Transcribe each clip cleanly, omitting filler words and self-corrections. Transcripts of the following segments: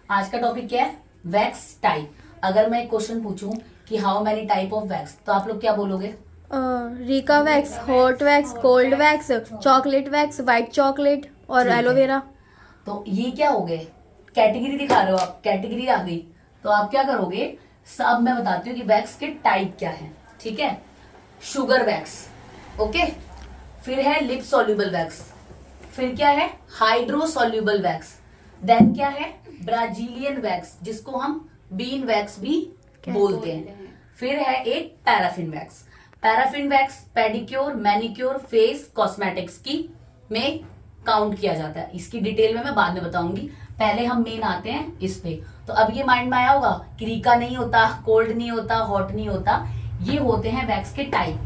आज का टॉपिक क्या है? Wax type. अगर मैं एक क्वेश्चन पूछूं कि how many type of wax, तो आप लोग क्या बोलोगे? Rica wax, hot wax, cold wax, chocolate wax, white chocolate और ठीक है। एलोवेरा। तो ये क्या हो गए? कैटेगरी दिखा रहे हो आप, कैटेगरी आ गई। तो आप क्या करोगे, सब मैं बताती हूँ कि वैक्स के टाइप क्या है। ठीक है, शुगर वैक्स, ओके, फिर है लिप सॉल्युबल वैक्स, फिर क्या है हाइड्रो सॉल्युबल वैक्स, देन क्या है ब्राजीलियन वैक्स जिसको हम बीन वैक्स भी बोलते हैं, फिर है एक paraffin wax. Paraffin wax pedicure, manicure, face, cosmetics की में काउंट किया जाता है। इसकी डिटेल में मैं बाद में बताऊंगी, पहले हम मेन आते हैं इस पे। तो अब ये माइंड में आया होगा कि रीका नहीं होता, कोल्ड नहीं होता, हॉट नहीं होता, ये होते हैं वैक्स के टाइप।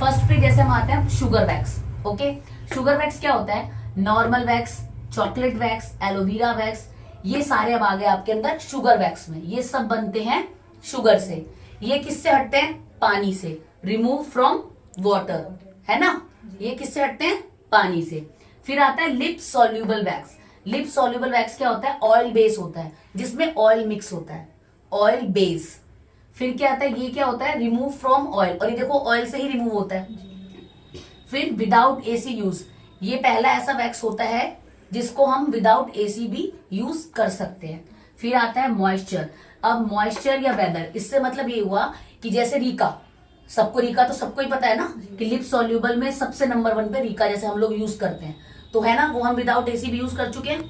फर्स्ट पे जैसे हम आते हैं sugar wax, okay. Sugar wax क्या होता है? Normal wax, chocolate wax, aloe vera wax, ये सारे अब आ गए आपके अंदर शुगर वैक्स में। ये सब बनते हैं शुगर से। ये किससे हटते हैं? पानी से, रिमूव फ्रॉम वाटर, है ना। ये किससे हटते हैं? पानी से। फिर आता है lip soluble wax. Lip soluble wax क्या होता है? ऑयल बेस होता है, जिसमें ऑयल मिक्स होता है, ऑयल बेस। फिर क्या आता है? ये क्या होता है? रिमूव फ्रॉम ऑयल, और ये देखो ऑयल से ही रिमूव होता है। फिर विदाउट एसी यूज, ये पहला ऐसा वैक्स होता है जिसको हम विदाउट एसी भी यूज कर सकते हैं। फिर आता है मॉइस्चर। अब मॉइस्चर या वेदर, इससे मतलब ये हुआ कि जैसे रीका, सबको रीका तो सबको ही पता है ना कि लिप सॉल्यूबल में सबसे नंबर 1 पे रीका जैसे हम लोग यूज करते हैं, तो है ना, वो हम विदाउट एसी भी यूज कर चुके हैं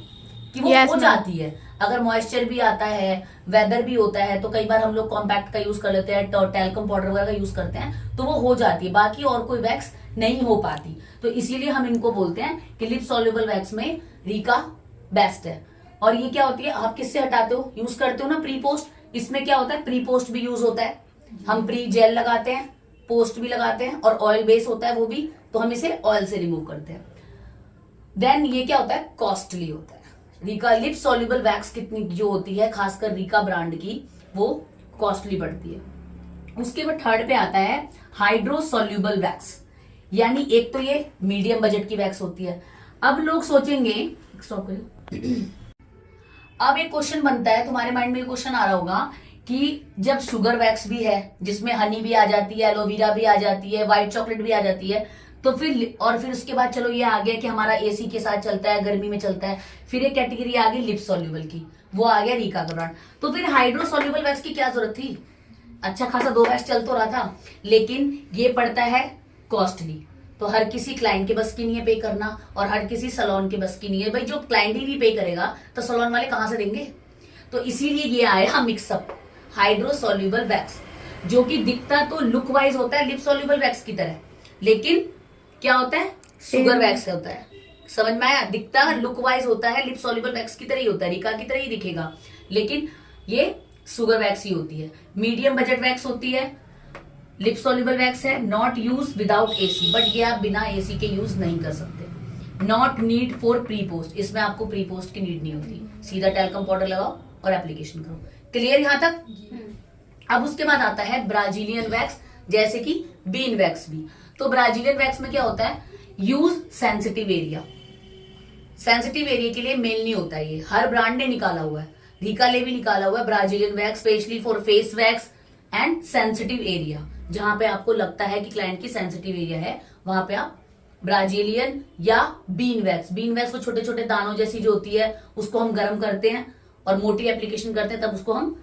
कि वो Yes, हो ma'am. जाती है। अगर मॉइस्चर भी आता है, वेदर भी होता है, तो कई बार हम लोग कॉम्पैक्ट का यूज कर लेते हैं, टैल्कम पाउडर वगैरह का यूज करते हैं, तो वो हो जाती है। बाकी और कोई वैक्स नहीं हो पाती, तो इसीलिए हम इनको बोलते हैं कि लिप सॉल्युबल वैक्स में रीका बेस्ट है। और ये क्या होती है? आप किससे हटाते हो? यूज करते हो ना प्री पोस्ट। इसमें क्या होता है? प्री पोस्ट भी यूज होता है। हम प्री जेल लगाते हैं, पोस्ट भी लगाते हैं, और ऑयल बेस होता है वो भी, तो हम इसे ऑयल से रिमूव करते हैं। देन ये क्या होता है? कॉस्टली होता है। रीका लिप सॉल्युबल वैक्स कितनी जो होती है, खासकर रीका ब्रांड की, वो कॉस्टली पड़ती है। उसके बाद थर्ड पे आता है हाइड्रो सॉल्युबल वैक्स, यानी एक तो ये मीडियम बजट की वैक्स होती है। अब लोग सोचेंगे, स्टॉप करिए। अब एक क्वेश्चन बनता है, तुम्हारे माइंड में क्वेश्चन आ रहा होगा कि जब शुगर वैक्स भी है जिसमें हनी भी आ जाती है, एलोवेरा भी आ जाती है, व्हाइट चॉकलेट भी आ जाती है, तो फिर उसके बाद चलो ये आ गया कि हमारा एसी के साथ चलता है, गर्मी में चलता है। फिर एक कैटेगरी आ गई लिप सॉल्युबल की, वो आ गया रीका का ब्रांड। तो फिर हाइड्रो सॉल्युबल वैक्स की क्या जरूरत थी? अच्छा खासा 2 वैक्स चल तो रहा था, लेकिन ये पड़ता है कॉस्टली, तो हर किसी क्लाइंट के बस की नहीं है पे करना, और हर किसी सलोन के बस की नहीं है। भाई जो क्लाइंट ही नहीं पे करेगा तो सलोन वाले कहां से देंगे? तो इसीलिए ये आया मिक्सअप हाइड्रो सॉल्युबल वैक्स, जो कि दिखता तो लुक वाइज होता है लिप सॉल्युबल वैक्स की तरह, लेकिन क्या होता है? शुगर वैक्स होता है। समझ में आया? दिखता लुक वाइज होता है लिप सॉल्युबल वैक्स की तरह ही होता है, रीका की तरह ही दिखेगा, लेकिन ये शुगर वैक्स ही होती है। मीडियम बजट वैक्स होती है, लिप सॉल्युबल वैक्स है, not use without AC, but ये आप बिना एसी के यूज नहीं कर सकते। Not need for pre post, इसमें आपको प्री पोस्ट की नीड नहीं होती, सीधा टैल्कम पाउडर लगाओ और एप्लीकेशन करो। क्लियर यहां तक? अब उसके बाद आता है ब्राजीलियन वैक्स, जैसे कि बीन वैक्स भी। तो ब्राजीलियन वैक्स में क्या होता है? Use sensitive area. Sensitive area के लिए मेल नहीं होता है, ये हर ब्रांड ने निकाला हुआ है, रीका ने भी निकाला हुआ है Brazilian wax specially for face wax and sensitive area. जहां पे आपको लगता है कि क्लाइंट की सेंसिटिव एरिया है, वहां पे आप ब्राजीलियन या बीन वैक्स, बीन वैक्स वो छोटे छोटे दानों जैसी जो होती है, उसको हम गर्म करते हैं और मोटी एप्लीकेशन करते हैं, तब उसको हम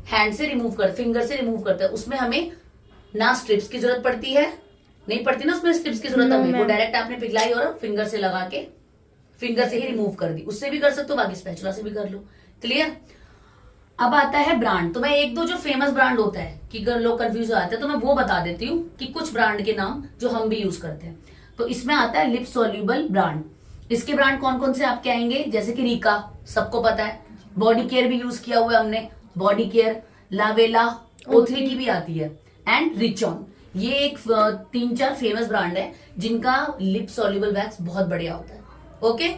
हैंड से रिमूव करते, फिंगर से रिमूव करते हैं। उसमें हमें ना स्ट्रिप्स की जरूरत पड़ती है, नहीं पड़ती ना उसमें स्ट्रिप्स की जरूरत हमें, वो डायरेक्ट आपने पिघलाई और फिंगर से लगा के फिंगर से ही रिमूव कर दी। उससे भी कर सकते हो, बाकी स्पैचुला से भी कर लो। क्लियर? अब आता है ब्रांड। तो मैं एक दो जो फेमस ब्रांड होता है कि अगर लोग कंफ्यूज हो जाते हैं तो मैं वो बता देती हूँ कि कुछ ब्रांड के नाम जो हम भी यूज करते हैं। तो इसमें आता है लिप सॉल्युबल ब्रांड। इसके ब्रांड कौन कौन से आपके आएंगे? जैसे कि रीका सबको पता है, बॉडी केयर भी यूज किया हुआ है हमने, बॉडी केयर, लावेला, O3 की भी आती है, एंड रिचॉन। ये एक 3-4 फेमस ब्रांड है जिनका लिप सॉल्युबल वैक्स बहुत बढ़िया होता है। ओके,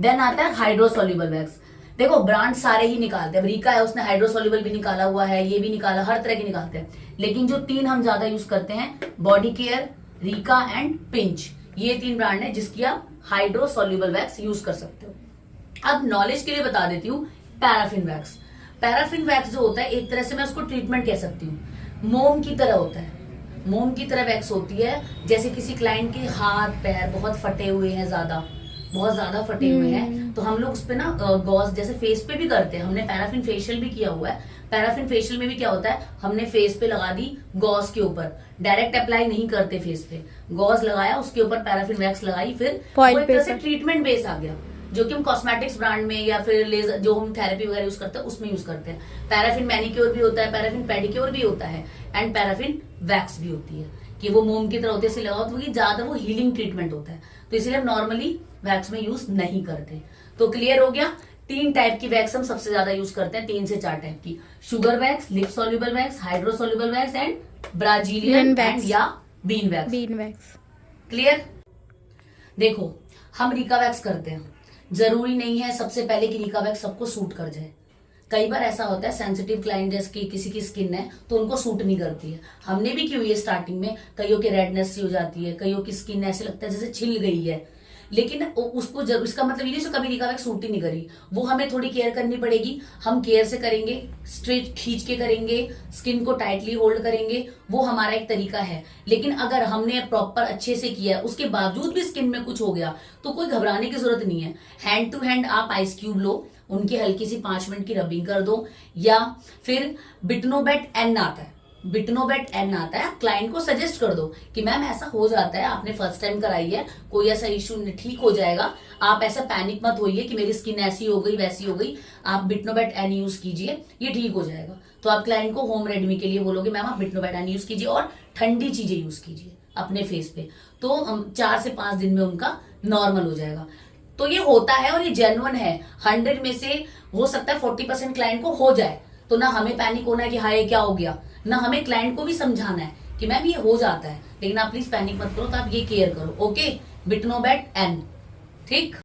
देन आता है हाइड्रो सॉल्युबल वैक्स। देखो ब्रांड सारे ही निकालते हैं, रीका है उसने हाइड्रो सॉल्युबल भी निकाला हुआ है, ये भी निकाला, हर तरह के निकालते हैं, लेकिन जो 3 हम ज्यादा यूज करते हैं, body care, Rica and pinch, ये 3 ब्रांड है जिसकी आप हाइड्रो सॉल्युबल वैक्स यूज कर सकते हो। अब नॉलेज के लिए बता देती हूँ पैराफिन वैक्स। पैराफिन वैक्स जो होता है एक तरह से मैं उसको ट्रीटमेंट कह सकती हूँ, मोम की तरह होता है, मोम की तरह वैक्स होती है। जैसे किसी क्लाइंट के हाथ पैर बहुत फटे हुए हैं, बहुत ज्यादा फटे हुए हैं, तो हम लोग उस पे ना गॉज जैसे फेस पे भी करते हैं, हमने पैराफिन फेशियल भी किया हुआ है। पैराफिन फेशियल में भी क्या होता है, हमने फेस पे लगा दी गॉज के ऊपर, डायरेक्ट अप्लाई नहीं करते फेस पे, गॉज लगाया उसके ऊपर पैराफिन वैक्स लगाई, फिर वो एक तरह से ट्रीटमेंट बेस आ गया, जो कि हम कॉस्मेटिक्स ब्रांड में या फिर लेजर जो हम थेरेपी वगैरह यूज करते हैं उसमें यूज करते हैं। पैराफिन मैनिक्योर भी होता है, पैराफिन पेडिक्योर भी होता है, एंड पैराफिन वैक्स भी होती है कि वो मोम की तरह होते से लगाओ, तो ज्यादा वो हीलिंग ट्रीटमेंट होता है, तो इसलिए हम नॉर्मली वैक्स में यूज नहीं करते। तो क्लियर हो गया, 3 टाइप की वैक्स हम सबसे ज्यादा यूज करते हैं, 3 से 4 टाइप की, sugar wax, lip soluble wax, hydrosoluble wax and Brazilian and या बीन वैक्स। क्लियर। देखो हम रिका वैक्स करते हैं, जरूरी नहीं है सबसे पहले कि रिका वैक्स सबको सूट कर जाए। कई बार ऐसा होता है सेंसिटिव क्लाइंट जैसे कि किसी की स्किन है तो उनको सूट नहीं करती है, हमने भी की हुई है स्टार्टिंग में, कईयों की रेडनेस सी हो जाती है, कईयों की स्किन ऐसे लगता है जैसे छिल गई है, लेकिन उसको जरूर, इसका मतलब ये नहीं कभी रिका वैक्स सूट ही नहीं करी, वो हमें थोड़ी केयर करनी पड़ेगी, हम केयर से करेंगे, स्ट्रेट खींच के करेंगे, स्किन को टाइटली होल्ड करेंगे, वो हमारा एक तरीका है। लेकिन अगर हमने प्रॉपर अच्छे से किया है उसके बावजूद भी स्किन में कुछ हो गया तो कोई घबराने की जरूरत नहीं है। हैंड टू हैंड आप आइस क्यूब लो, उनकी हल्की सी 5 मिनट की रबिंग कर दो, या फिर बिटनोबेट एन आता है, बिटनोबेट एन आता है, क्लाइंट को सजेस्ट कर दो कि मैम ऐसा हो जाता है, आपने फर्स्ट टाइम कराई है, कोई ऐसा इश्यू ठीक हो जाएगा, आप ऐसा पैनिक मत होइए कि मेरी स्किन ऐसी हो गई वैसी हो गई, आप बिटनोबेट एन यूज कीजिए, ये ठीक हो जाएगा। तो आप क्लाइंट को होम रेडमी के लिए बोलोगे मैम आप बिटनोबेट एन यूज कीजिए और ठंडी चीजें यूज कीजिए अपने फेस पे, तो 4 से 5 दिन में उनका नॉर्मल हो जाएगा। तो ये होता है और ये जेन्युइन है, 100 में से हो सकता है 40% क्लाइंट को हो जाए, तो ना हमें पैनिक होना है कि हाँ ये क्या हो गया, ना हमें क्लाइंट को भी समझाना है कि मैम ये हो जाता है, लेकिन आप प्लीज पैनिक मत करो, तो आप ये केयर करो। ओके, बिटनोबेट एन, ठीक।